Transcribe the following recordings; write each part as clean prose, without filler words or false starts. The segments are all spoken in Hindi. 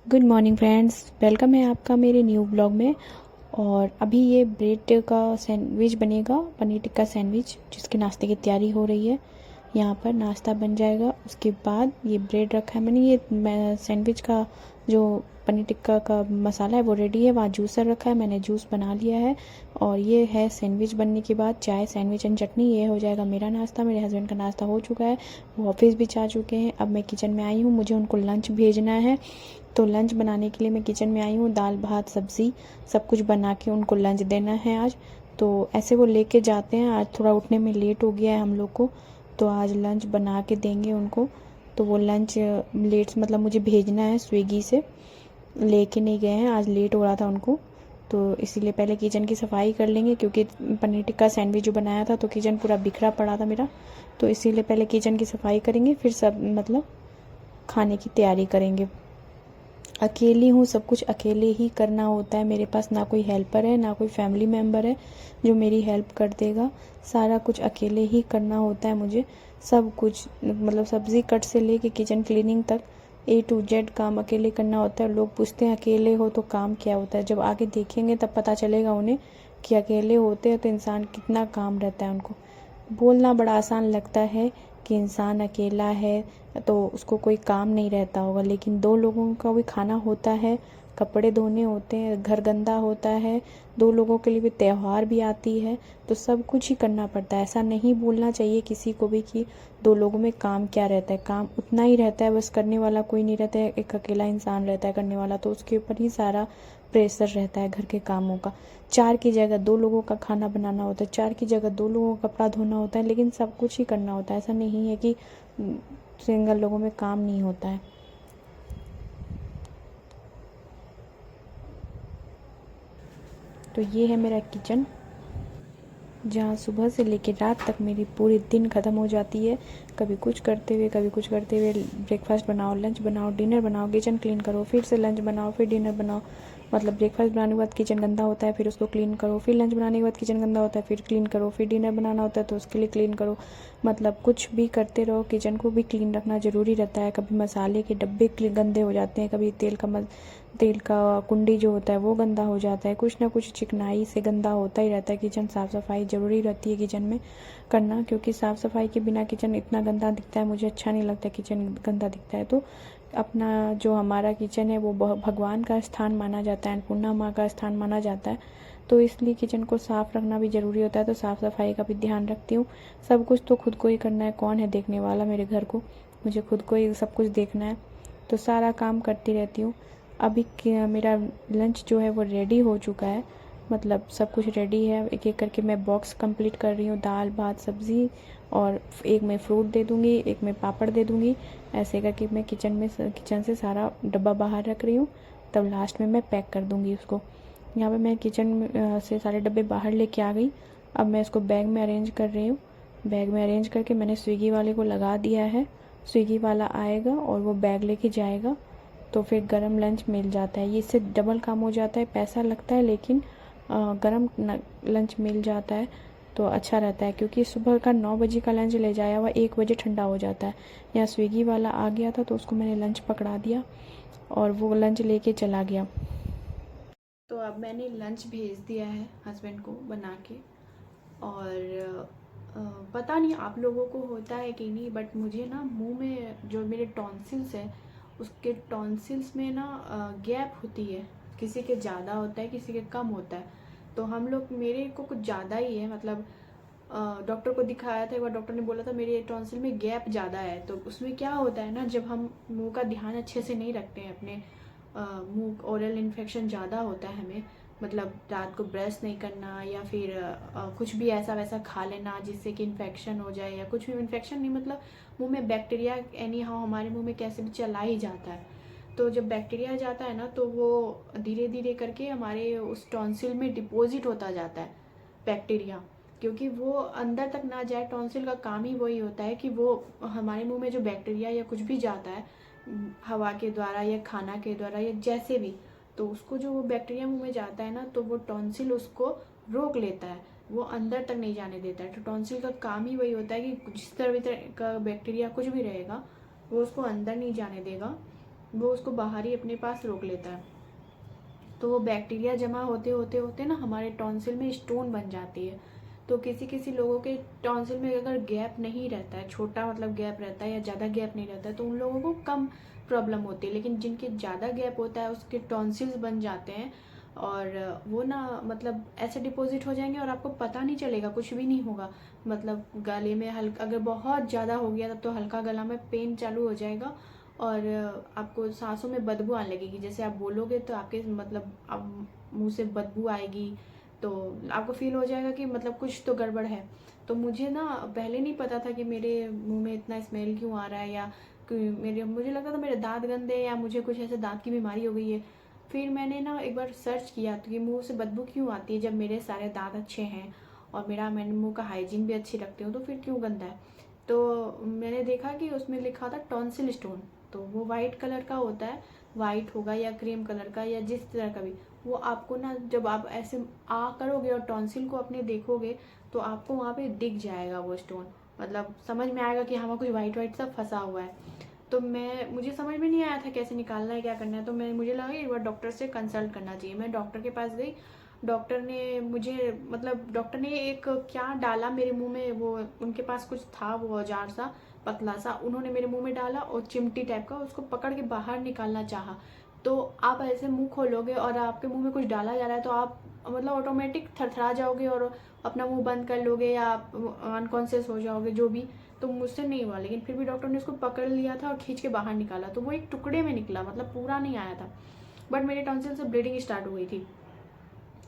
गुड मॉर्निंग फ्रेंड्स, वेलकम है आपका मेरे न्यू ब्लॉग में। और अभी ये ब्रेड का सैंडविच बनेगा, पनीर टिक्का सैंडविच, जिसके नाश्ते की तैयारी हो रही है। यहाँ पर नाश्ता बन जाएगा, उसके बाद ये ब्रेड रखा है मैंने। ये सैंडविच का जो पनीर टिक्का का मसाला है वो रेडी है। वहाँ जूसर रखा है, मैंने जूस बना लिया है। और ये है सैंडविच बनने के बाद चाय, सैंडविच एंड चटनी। ये हो जाएगा मेरा नाश्ता। मेरे हस्बैंड का नाश्ता हो चुका है, वो ऑफिस भी जा चुके हैं। अब मैं किचन में आई हूँ, मुझे उनको लंच भेजना है। तो लंच बनाने के लिए मैं किचन में आई हूँ। दाल भात सब्ज़ी सब कुछ बना के उनको लंच देना है आज। तो ऐसे वो लेके जाते हैं। आज थोड़ा उठने में लेट हो गया है हम लोग को, तो आज लंच बना के देंगे उनको। तो वो लंच लेट मतलब मुझे भेजना है, स्विगी से लेके नहीं गए हैं, आज लेट हो रहा था उनको। तो इसीलिए पहले किचन की सफाई कर लेंगे, क्योंकि पनीर टिक्का सैंडविच जो बनाया था तो किचन पूरा बिखरा पड़ा था मेरा। तो इसीलिए पहले किचन की सफाई करेंगे, फिर सब मतलब खाने की तैयारी करेंगे। अकेली हूँ, सब कुछ अकेले ही करना होता है। मेरे पास ना कोई हेल्पर है, ना कोई फैमिली मेम्बर है जो मेरी हेल्प कर देगा। सारा कुछ अकेले ही करना होता है मुझे। सब कुछ मतलब सब्ज़ी कट से लेके किचन क्लीनिंग तक A to Z काम अकेले करना होता है। लोग पूछते हैं अकेले हो तो काम क्या होता है, जब आगे देखेंगे तब पता चलेगा उन्हें कि अकेले होते हैं तो इंसान कितना काम रहता है उनको। बोलना बड़ा आसान लगता है कि इंसान अकेला है तो उसको कोई काम नहीं रहता होगा, लेकिन दो लोगों का भी खाना होता है, कपड़े धोने होते हैं, घर गंदा होता है, दो लोगों के लिए भी त्यौहार भी आती है। तो सब कुछ ही करना पड़ता है। ऐसा नहीं बोलना चाहिए किसी को भी कि दो लोगों में काम क्या रहता है। काम उतना ही रहता है, बस करने वाला कोई नहीं रहता है। एक अकेला इंसान रहता है करने वाला, तो उसके ऊपर ही सारा प्रेशर रहता है घर के कामों का। चार की जगह दो लोगों का खाना बनाना होता है, चार की जगह दो लोगों का कपड़ा धोना होता है, लेकिन सब कुछ ही करना होता है। ऐसा नहीं है कि सिंगल लोगों में काम नहीं होता है। तो ये है मेरा किचन, जहाँ सुबह से लेकर रात तक मेरी पूरी दिन ख़त्म हो जाती है। कभी कुछ करते हुए, कभी कुछ करते हुए। ब्रेकफास्ट बनाओ, लंच बनाओ, डिनर बनाओ, किचन क्लीन करो, फिर से लंच बनाओ, फिर डिनर बनाओ। मतलब ब्रेकफास्ट बनाने के बाद किचन गंदा होता है, फिर उसको क्लीन करो, फिर लंच बनाने के बाद किचन गंदा होता है, फिर क्लीन करो, फिर डिनर बनाना होता है तो उसके लिए क्लीन करो। मतलब कुछ भी करते रहो, किचन को भी क्लीन रखना ज़रूरी रहता है। कभी मसाले के डब्बे गंदे हो जाते हैं, कभी तेल का कुंडी जो होता है वो गंदा हो जाता है। कुछ ना कुछ चिकनाई से गंदा होता ही रहता है। किचन साफ़ सफाई ज़रूरी रहती है किचन में करना, क्योंकि साफ़ सफाई के बिना किचन इतना गंदा दिखता है, मुझे अच्छा नहीं लगता किचन गंदा दिखता है। तो अपना जो हमारा किचन है वो भगवान का स्थान माना जाता है, अन्नपूर्णा माँ का स्थान माना जाता है। तो इसलिए किचन को साफ़ रखना भी ज़रूरी होता है। तो साफ़ सफाई का भी ध्यान रखती हूँ। सब कुछ तो खुद को ही करना है, कौन है देखने वाला मेरे घर को, मुझे खुद को ही सब कुछ देखना है। तो सारा काम करती रहती हूँ। अभी मेरा लंच जो है वो रेडी हो चुका है, मतलब सब कुछ रेडी है। एक एक करके मैं बॉक्स कंप्लीट कर रही हूँ। दाल भात सब्ज़ी, और एक में फ्रूट दे दूँगी, एक में पापड़ दे दूँगी। ऐसे करके मैं किचन से सारा डब्बा बाहर रख रही हूँ, तब लास्ट में मैं पैक कर दूँगी उसको। यहाँ पे मैं किचन से सारे डब्बे बाहर लेके आ गई। अब मैं इसको बैग में अरेंज कर रही हूँ। बैग में अरेंज करके मैंने स्विगी वाले को लगा दिया है। स्विगी वाला आएगा और वो बैग लेके जाएगा, तो फिर गरम लंच मिल जाता है। ये इससे डबल काम हो जाता है, पैसा लगता है, लेकिन गरम लंच मिल जाता है तो अच्छा रहता है। क्योंकि सुबह का 9 बजे का लंच ले जाया हुआ 1 बजे ठंडा हो जाता है। यहाँ स्विगी वाला आ गया था तो उसको मैंने लंच पकड़ा दिया और वो लंच लेके चला गया। तो अब मैंने लंच भेज दिया है हस्बैंड को बना के। और पता नहीं आप लोगों को होता है कि नहीं, बट मुझे ना मुंह में जो मेरे टॉन्सिल्स है, उसके टॉन्सिल्स में ना गैप होती है। किसी के ज़्यादा होता है, किसी के कम होता है। तो हम लोग, मेरे को कुछ ज़्यादा ही है। मतलब डॉक्टर को दिखाया था एक बार, डॉक्टर ने बोला था मेरे टॉन्सिल में गैप ज़्यादा है। तो उसमें क्या होता है ना, जब हम मुंह का ध्यान अच्छे से नहीं रखते हैं अपने, मुंह ओरल इन्फेक्शन ज़्यादा होता है हमें। मतलब रात को ब्रश नहीं करना, या फिर कुछ भी ऐसा वैसा खा लेना जिससे कि इन्फेक्शन हो जाए, या कुछ भी इन्फेक्शन नहीं, मतलब मुंह में बैक्टीरिया एनी हाउ हमारे मुंह में कैसे भी चला ही जाता है। तो जब बैक्टीरिया जाता है ना, तो वो धीरे धीरे करके हमारे उस टॉन्सिल में डिपॉजिट होता जाता है बैक्टीरिया। क्योंकि वो अंदर तक ना जाए, टॉन्सिल का काम ही वही होता है कि वो हमारे मुंह में जो बैक्टीरिया या कुछ भी जाता है हवा के द्वारा या खाना के द्वारा या जैसे भी, तो उसको जो वो बैक्टीरिया मुंह में जाता है ना, तो वो टॉन्सिल उसको रोक लेता है, वो अंदर तक नहीं जाने देता है। तो टॉन्सिल का काम ही वही होता है कि जिस तरह भी तरह का बैक्टीरिया कुछ भी रहेगा वो उसको अंदर नहीं जाने देगा, वो उसको बाहर ही अपने पास रोक लेता है। तो वो बैक्टीरिया जमा होते होते होते ना हमारे टॉन्सिल में स्टोन बन जाती है। तो किसी किसी लोगों के टॉन्सिल में अगर गैप नहीं रहता है, छोटा मतलब गैप रहता है या ज़्यादा गैप नहीं रहता है, तो उन लोगों को कम प्रॉब्लम होती है। लेकिन जिनके ज़्यादा गैप होता है उसके टॉन्सिल्स बन जाते हैं और वो ना मतलब ऐसे डिपॉजिट हो जाएंगे और आपको पता नहीं चलेगा, कुछ भी नहीं होगा। मतलब गले में हल्का, अगर बहुत ज़्यादा हो गया तब तो हल्का गला में पेन चालू हो जाएगा और आपको सांसों में बदबू आने लगेगी। जैसे आप बोलोगे तो आपके मतलब अब मुंह से बदबू आएगी, तो आपको फील हो जाएगा कि मतलब कुछ तो गड़बड़ है। तो मुझे ना पहले नहीं पता था कि मेरे मुंह में इतना स्मेल क्यों आ रहा है, या मुझे लगा था मेरे दांत गंदे या मुझे कुछ ऐसे दांत की बीमारी हो गई है। फिर मैंने ना एक बार सर्च किया तो कि मुंह से बदबू क्यों आती है जब मेरे सारे दांत अच्छे हैं और मैंने मुंह का हाइजीन भी अच्छी रखती हूँ, तो फिर क्यों गंदा है। तो मैंने देखा कि उसमें लिखा था टॉन्सिल स्टोन। तो वो वाइट कलर का होता है, वाइट होगा या क्रीम कलर का या जिस तरह का भी। वो आपको ना जब आप ऐसे करोगे और टॉन्सिल को अपने देखोगे तो आपको वहाँ पे दिख जाएगा वो स्टोन। मतलब समझ में आएगा कि हाँ कुछ वाइट वाइट सा फंसा हुआ है। तो मुझे समझ में नहीं आया था कैसे निकालना है, क्या करना है। तो मुझे लगा एक बार डॉक्टर से कंसल्ट करना चाहिए। मैं डॉक्टर के पास गई। डॉक्टर ने एक क्या डाला मेरे मुंह में, वो उनके पास कुछ था वो औजार सा पतला सा, उन्होंने मेरे मुंह में डाला और चिमटी टाइप का उसको पकड़ के बाहर निकालना चाहा। तो आप ऐसे मुंह खोलोगे और आपके मुंह में कुछ डाला जा रहा है तो आप मतलब ऑटोमेटिक थरथरा जाओगे और अपना मुंह बंद कर लोगे या आप अनकॉन्शियस हो जाओगे जो भी। तो मुझसे नहीं हुआ, लेकिन फिर भी डॉक्टर ने उसको पकड़ लिया था और खींच के बाहर निकाला। तो वो एक टुकड़े में निकला, मतलब पूरा नहीं आया था। बट मेरे टॉन्सिल से ब्लीडिंग स्टार्ट हो गई थी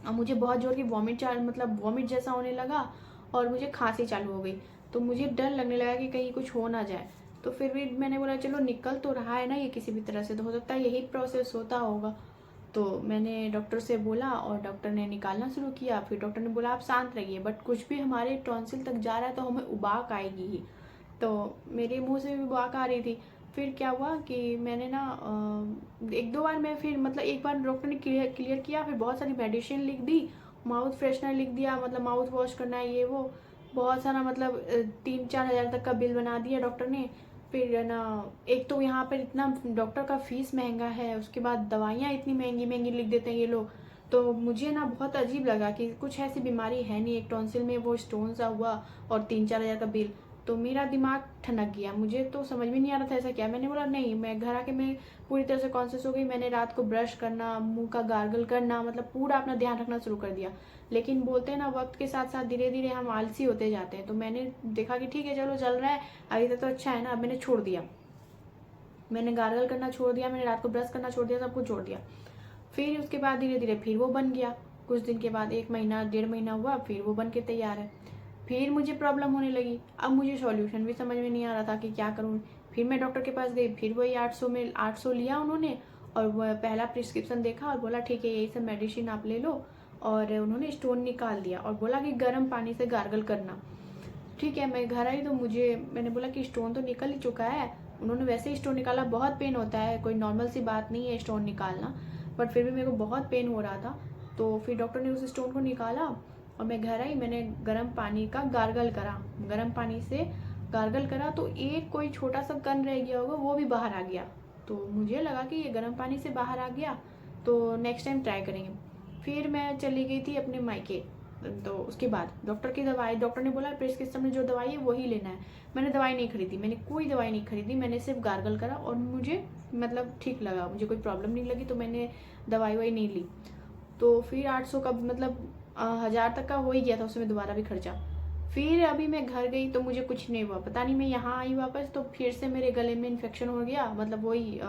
और मुझे बहुत जोर की वॉमिट जैसा होने लगा और मुझे खांसी चालू हो गई। तो मुझे डर लगने लगा कि कहीं कुछ हो ना जाए। तो फिर भी मैंने बोला चलो निकल तो रहा है ना ये किसी भी तरह से, तो हो सकता है यही प्रोसेस होता होगा। तो मैंने डॉक्टर से बोला और डॉक्टर ने निकालना शुरू किया। फिर डॉक्टर ने बोला आप शांत रहिए, बट कुछ भी हमारे टॉन्सिल तक जा रहा है तो हमें उबाक आएगी ही। तो मेरे मुंह से भी उबाक आ रही थी। फिर क्या हुआ कि मैंने ना एक दो बार मैं फिर मतलब एक बार डॉक्टर ने क्लियर किया, फिर बहुत सारी मेडिसिन लिख दी, माउथ फ्रेशनर लिख दिया, मतलब माउथ वॉश करना है ये वो, बहुत सारा मतलब 3-4 हज़ार तक का बिल बना दिया डॉक्टर ने। फिर ना एक तो यहाँ पर इतना डॉक्टर का फीस महंगा है, उसके बाद दवाइयाँ इतनी महंगी महंगी लिख देते हैं ये लोग। तो मुझे ना बहुत अजीब लगा कि कुछ ऐसी बीमारी है नहीं, एक टॉन्सिल में वो स्टोन सा हुआ और 3-4 हज़ार का बिल। तो मेरा दिमाग ठनक गया, मुझे तो समझ में नहीं आ रहा था ऐसा क्या। मैंने बोला नहीं, मैं घर आके मैं पूरी तरह से कॉन्शियस हो गई। मैंने रात को ब्रश करना, मुंह का गार्गल करना, मतलब पूरा अपना ध्यान रखना शुरू कर दिया। लेकिन बोलते हैं ना वक्त के साथ साथ धीरे धीरे हम आलसी होते जाते हैं। तो मैंने देखा कि ठीक है चलो चल रहा है अभी तक तो अच्छा है ना, अब मैंने छोड़ दिया। मैंने गार्गल करना छोड़ दिया, मैंने रात को ब्रश करना छोड़ दिया, सब कुछ छोड़ दिया। फिर उसके बाद धीरे धीरे फिर वो बन गया। कुछ दिन के बाद 1 महीना 1.5 महीना हुआ, फिर वो बन के तैयार है। फिर मुझे प्रॉब्लम होने लगी। अब मुझे सॉल्यूशन भी समझ में नहीं आ रहा था कि क्या करूँ। फिर मैं डॉक्टर के पास गई, फिर वही 800 लिया उन्होंने और वह पहला प्रिस्क्रिप्शन देखा और बोला ठीक है यही सब मेडिसिन आप ले लो। और उन्होंने स्टोन निकाल दिया और बोला कि गर्म पानी से गार्गल करना। ठीक है, मैं घर आई तो मैंने बोला कि स्टोन तो निकल ही चुका है। उन्होंने वैसे ही स्टोन निकाला, बहुत पेन होता है, कोई नॉर्मल सी बात नहीं है स्टोन निकालना, बट फिर भी मेरे को बहुत पेन हो रहा था। तो फिर डॉक्टर ने उस स्टोन को निकाला और मैं घर आई, मैंने गर्म पानी का गार्गल करा, गर्म पानी से गार्गल करा तो एक कोई छोटा सा कण रह गया होगा वो भी बाहर आ गया। तो मुझे लगा कि ये गर्म पानी से बाहर आ गया तो नेक्स्ट टाइम ट्राई करेंगे। फिर मैं चली गई थी अपने मायके। तो उसके बाद डॉक्टर ने बोला प्रिस्क्रिप्शन में जो दवाई है वही लेना है। मैंने दवाई नहीं खरीदी, मैंने कोई दवाई नहीं खरीदी, मैंने सिर्फ गार्गल करा और मुझे मतलब ठीक लगा, मुझे कोई प्रॉब्लम नहीं लगी। तो मैंने दवाई वाई नहीं ली। तो फिर 800 का मतलब 1000 तक का हो ही गया था उसमें दोबारा भी खर्चा। फिर अभी मैं घर गई तो मुझे कुछ नहीं हुआ, पता नहीं मैं यहाँ आई वापस तो फिर से मेरे गले में इन्फेक्शन हो गया। मतलब वही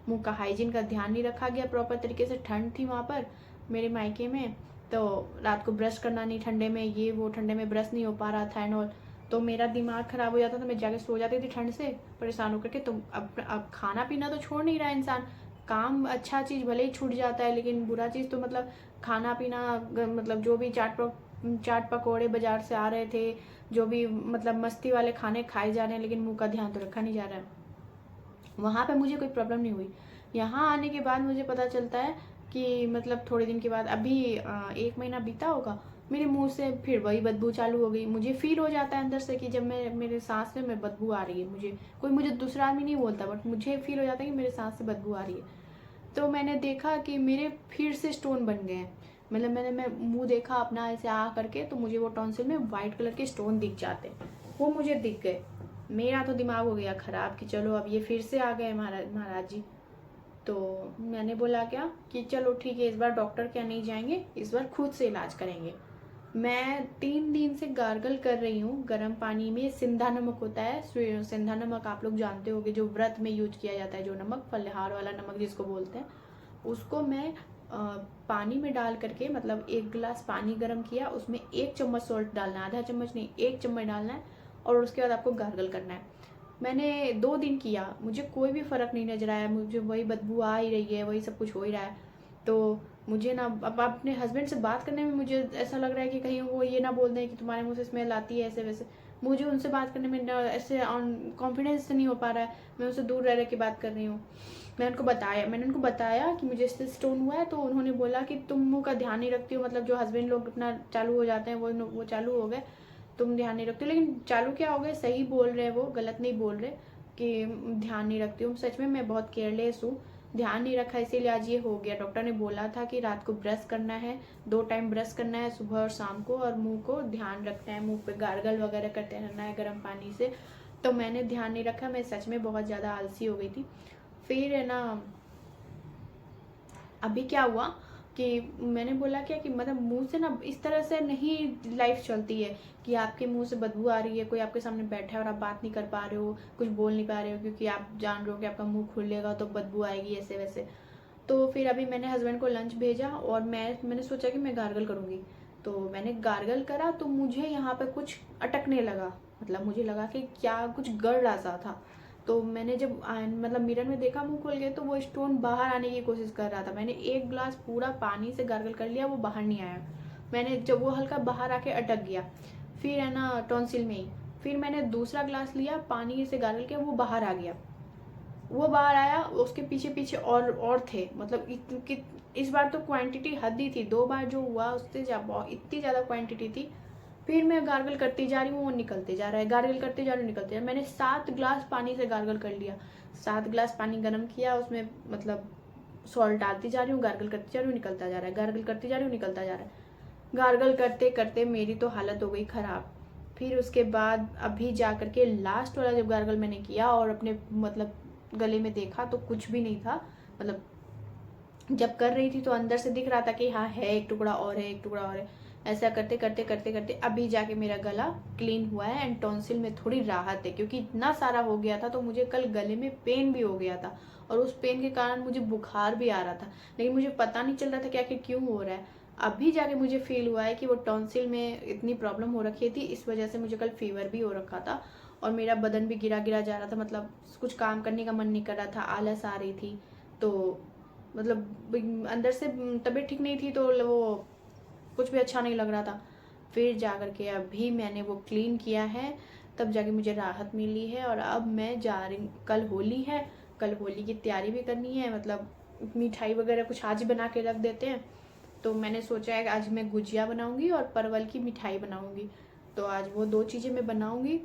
मुंह का हाइजीन का ध्यान नहीं रखा गया प्रॉपर तरीके से। ठंड थी वहाँ पर मेरे मायके में, तो रात को ब्रश करना नहीं ठंडे में, ये वो ठंडे में ब्रश नहीं हो पा रहा था एंड ऑल। तो मेरा दिमाग खराब हो जाता था, मैं जाके सो जाती थी ठंड से परेशान होकर के। तो अब खाना पीना तो छोड़ नहीं रहा इंसान, काम अच्छा चीज़ भले ही छूट जाता है लेकिन बुरा चीज़ तो मतलब खाना पीना, मतलब जो भी चाट पकौड़े बाजार से आ रहे थे, जो भी मतलब मस्ती वाले खाने खाए जा रहे हैं, लेकिन मुंह का ध्यान तो रखा नहीं जा रहा है। वहाँ पे मुझे कोई प्रॉब्लम नहीं हुई। यहाँ आने के बाद मुझे पता चलता है कि मतलब थोड़े दिन के बाद, अभी 1 महीना बीता होगा, मेरे मुंह से फिर वही बदबू चालू हो गई। मुझे फील हो जाता है अंदर से कि जब मेरे सांस में बदबू आ रही है, मुझे दूसरा आदमी नहीं बोलता, बट मुझे फील हो जाता है कि मेरे सांस से बदबू आ रही है। तो मैंने देखा कि मेरे फिर से स्टोन बन गए हैं। मतलब मैं मुंह देखा अपना ऐसे आ करके, तो मुझे वो टॉन्सिल में वाइट कलर के स्टोन दिख जाते, वो मुझे दिख गए। मेरा तो दिमाग हो गया खराब कि चलो अब ये फिर से आ गए महाराज जी। तो मैंने बोला क्या कि चलो ठीक है, इस बार डॉक्टर क्या नहीं जाएंगे, इस बार खुद से इलाज करेंगे। मैं 3 दिन से गार्गल कर रही हूँ गर्म पानी में। सिंधा नमक होता है, सिंधा नमक आप लोग जानते होंगे, जो व्रत में यूज किया जाता है, जो नमक फलहार वाला नमक जिसको बोलते हैं, उसको मैं पानी में डाल करके, मतलब 1 गिलास पानी गर्म किया, उसमें 1 चम्मच सॉल्ट डालना है, आधा चम्मच नहीं 1 चम्मच डालना है, और उसके बाद आपको गार्गल करना है। मैंने 2 दिन किया, मुझे कोई भी फ़र्क नहीं नजर आया, मुझे वही बदबू आ ही रही है, वही सब कुछ हो ही रहा है। तो मुझे ना अब अपने हस्बैंड से बात करने में मुझे ऐसा लग रहा है कि कहीं वो ये ना बोल दें कि तुम्हारे मुंह से स्मेल आती है ऐसे वैसे। मुझे उनसे बात करने में ऐसे कॉन्फिडेंस नहीं हो पा रहा है, मैं उनसे दूर रह के बात कर रही हूँ। मैंने उनको बताया कि मुझे इससे स्टोन हुआ है, तो उन्होंने बोला कि तुम मुँह का ध्यान नहीं रखती हो, मतलब जो हस्बैंड लोग अपना चालू हो जाते हैं वो चालू हो गए, तुम ध्यान नहीं रखते हो। लेकिन चालू क्या हो गए, सही बोल रहे हैं वो, गलत नहीं बोल रहे कि ध्यान नहीं रखती हूँ। सच में मैं बहुत केयरलेस हूँ, ध्यान नहीं रखा, इसीलिए आज ये हो गया। डॉक्टर ने बोला था कि रात को ब्रश करना है, 2 टाइम ब्रश करना है, सुबह और शाम को, और मुंह को ध्यान रखना है, मुंह पे गार्गल वगैरह करते रहना है गर्म पानी से। तो मैंने ध्यान नहीं रखा, मैं सच में बहुत ज़्यादा आलसी हो गई थी। फिर है ना, अभी क्या हुआ कि मैंने बोला क्या कि मतलब मुंह से ना इस तरह से नहीं लाइफ चलती है कि आपके मुंह से बदबू आ रही है, कोई आपके सामने बैठा है और आप बात नहीं कर पा रहे हो, कुछ बोल नहीं पा रहे हो, क्योंकि आप जान रहे हो कि आपका मुंह खुलेगा तो बदबू आएगी ऐसे वैसे। तो फिर अभी मैंने हस्बैंड को लंच भेजा, और मैंने सोचा कि मैं गार्गल करूँगी। तो मैंने गार्गल करा, तो मुझे यहाँ पे कुछ अटकने लगा, मतलब मुझे लगा कि क्या कुछ गड़ रहा सा था। तो मैंने जब मतलब मिरर में देखा मुंह खोल के, तो वो स्टोन बाहर आने की कोशिश कर रहा था। मैंने 1 गिलास पूरा पानी से गार्गल कर लिया, वो बाहर नहीं आया। मैंने जब वो हल्का बाहर आके अटक गया, फिर है ना टॉन्सिल में ही, फिर मैंने दूसरा ग्लास लिया, पानी से गार्गल किया, वो बाहर आ गया। वो बाहर आया, उसके पीछे पीछे और थे, मतलब इस बार तो क्वांटिटी हद ही थी। 2 बार जो हुआ उससे इतनी ज़्यादा क्वांटिटी थी। फिर मैं गार्गल करती जा रही हूँ, वो निकलते जा रहा है, गार्गल करते जा रही हूँ, निकलते जा रहा है। मैंने 7 ग्लास पानी से गार्गल कर लिया। 7 ग्लास पानी गर्म किया, उसमें मतलब सॉल्ट डालती जा रही हूँ, गार्गल करती जा रही हूँ, निकलता जा रहा है, गार्गल करती जा रही हूँ, निकलता जा रहा है। गार्गल करते करते मेरी तो हालत हो गई ख़राब। फिर उसके बाद अभी जा करके लास्ट वाला जब गार्गल मैंने किया और अपने मतलब गले में देखा, तो कुछ भी नहीं था। मतलब जब कर रही थी तो अंदर से दिख रहा था कि हाँ है, एक टुकड़ा और है, एक टुकड़ा और है। ऐसा करते करते करते करते अभी जाके मेरा गला क्लीन हुआ है, एंड टॉन्सिल में थोड़ी राहत है, क्योंकि इतना सारा हो गया था तो मुझे कल गले में पेन भी हो गया था, और उस पेन के कारण मुझे बुखार भी आ रहा था, लेकिन मुझे पता नहीं चल रहा था कि क्यों हो रहा है। अभी जाके मुझे फील हुआ है कि वो टॉन्सिल में इतनी प्रॉब्लम हो रखी थी, इस वजह से मुझे कल फीवर भी हो रखा था, और मेरा बदन भी गिरा गिरा जा रहा था, मतलब कुछ काम करने का मन नहीं कर रहा था, आलस आ रही थी। तो मतलब अंदर से तबीयत ठीक नहीं थी, तो वो कुछ भी अच्छा नहीं लग रहा था। फिर जा कर के अभी मैंने वो क्लीन किया है, तब जाके मुझे राहत मिली है। और अब मैं जा रही, कल होली है, कल होली की तैयारी भी करनी है, मतलब मिठाई वगैरह कुछ आज बना के रख देते हैं। तो मैंने सोचा है कि आज मैं गुजिया बनाऊंगी और परवल की मिठाई बनाऊंगी, तो आज वो 2 चीज़ें मैं बनाऊंगी।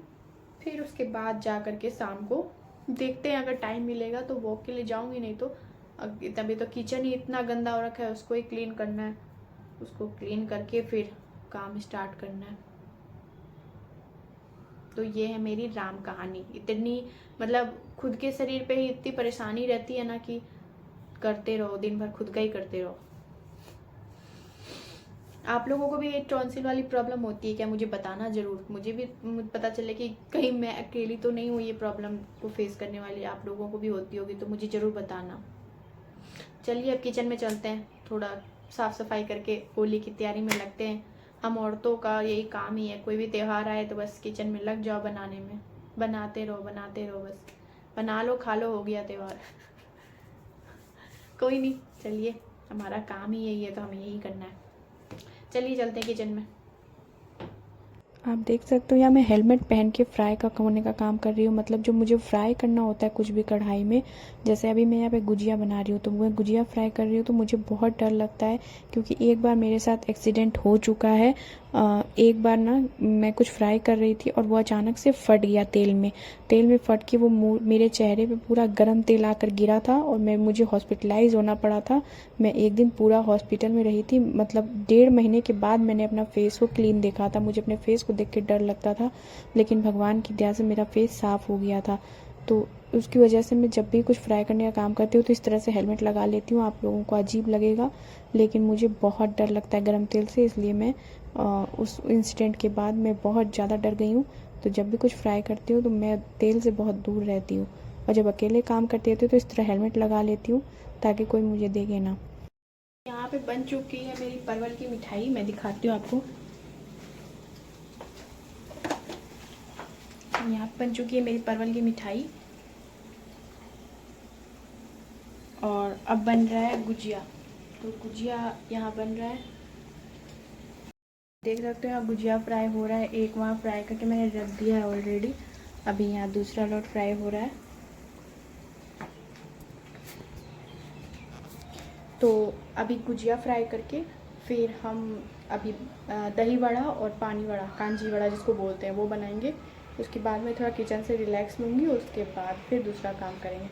फिर उसके बाद जा कर के शाम को देखते हैं, अगर टाइम मिलेगा तो वॉक के लिए जाऊंगी, नहीं तो तभी तो किचन ही इतना गंदा हो रखा है, उसको ही क्लीन करना है, उसको क्लीन करके फिर काम स्टार्ट करना है। तो ये है मेरी राम कहानी। इतनी मतलब खुद के शरीर पे ही इतनी परेशानी रहती है ना कि करते रहो, दिन भर खुद का ही करते रहो। आप लोगों को भी ये टॉन्सिल वाली प्रॉब्लम होती है क्या, मुझे बताना ज़रूर, मुझे भी पता चले कि कहीं मैं अकेली तो नहीं हूँ ये प्रॉब्लम को फेस करने वाली, आप लोगों को भी होती होगी, तो मुझे ज़रूर बताना। चलिए अब किचन में चलते हैं, थोड़ा साफ़ सफाई करके होली की तैयारी में लगते हैं। हम औरतों का यही काम ही है, कोई भी त्यौहार आए तो बस किचन में लग जाओ बनाने में, बनाते रहो बस, बना लो खा लो, हो गया त्यौहार। कोई नहीं, चलिए हमारा काम ही यही है तो हमें यही करना है। चलिए चलते हैं किचन में। आप देख सकते हो यहाँ मैं हेलमेट पहन के फ्राई का होने का काम कर रही हूँ। मतलब जो मुझे फ्राई करना होता है कुछ भी कढ़ाई में, जैसे अभी मैं यहाँ पे गुजिया बना रही हूँ तो मैं गुजिया फ्राई कर रही हूँ तो मुझे बहुत डर लगता है, क्योंकि एक बार मेरे साथ एक्सीडेंट हो चुका है। एक बार ना मैं कुछ फ्राई कर रही थी और वो अचानक से फट गया तेल में फट के वो मेरे चेहरे पे पूरा गर्म तेल आकर गिरा था और मुझे हॉस्पिटलाइज होना पड़ा था। मैं एक दिन पूरा हॉस्पिटल में रही थी। मतलब 1.5 महीने के बाद मैंने अपना फेस को क्लीन देखा था। मुझे अपने फेस को देख के डर लगता था, लेकिन भगवान की दया से मेरा फेस साफ़ हो गया था। तो उसकी वजह से मैं जब भी कुछ फ्राई करने का काम करती हूँ तो इस तरह से हेलमेट लगा लेती हूँ। आप लोगों को अजीब लगेगा, लेकिन मुझे बहुत डर लगता है गर्म तेल से, इसलिए मैं उस इंसिडेंट के बाद मैं बहुत ज़्यादा डर गई हूँ। तो जब भी कुछ फ्राई करती हूँ तो मैं तेल से बहुत दूर रहती हूँ, और जब अकेले काम करती रहती हूँ तो इस तरह हेलमेट लगा लेती हूँ ताकि कोई मुझे देखे ना। यहाँ पे बन चुकी है मेरी परवल की मिठाई, मैं दिखाती हूँ आपको। यहाँ पे बन चुकी है मेरी परवल की मिठाई, और अब बन रहा है गुजिया। तो गुजिया यहाँ बन रहा है, देख सकते हो यहाँ गुजिया फ्राई हो रहा है। एक वहाँ फ्राई करके मैंने रख दिया है ऑलरेडी, अभी यहाँ दूसरा लोट फ्राई हो रहा है। तो अभी गुजिया फ्राई करके फिर हम अभी दही वड़ा और पानी वड़ा, कांजी वड़ा जिसको बोलते हैं, वो बनाएंगे। उसके बाद मैं थोड़ा किचन से रिलैक्स लूँगी, उसके बाद फिर दूसरा काम करेंगे।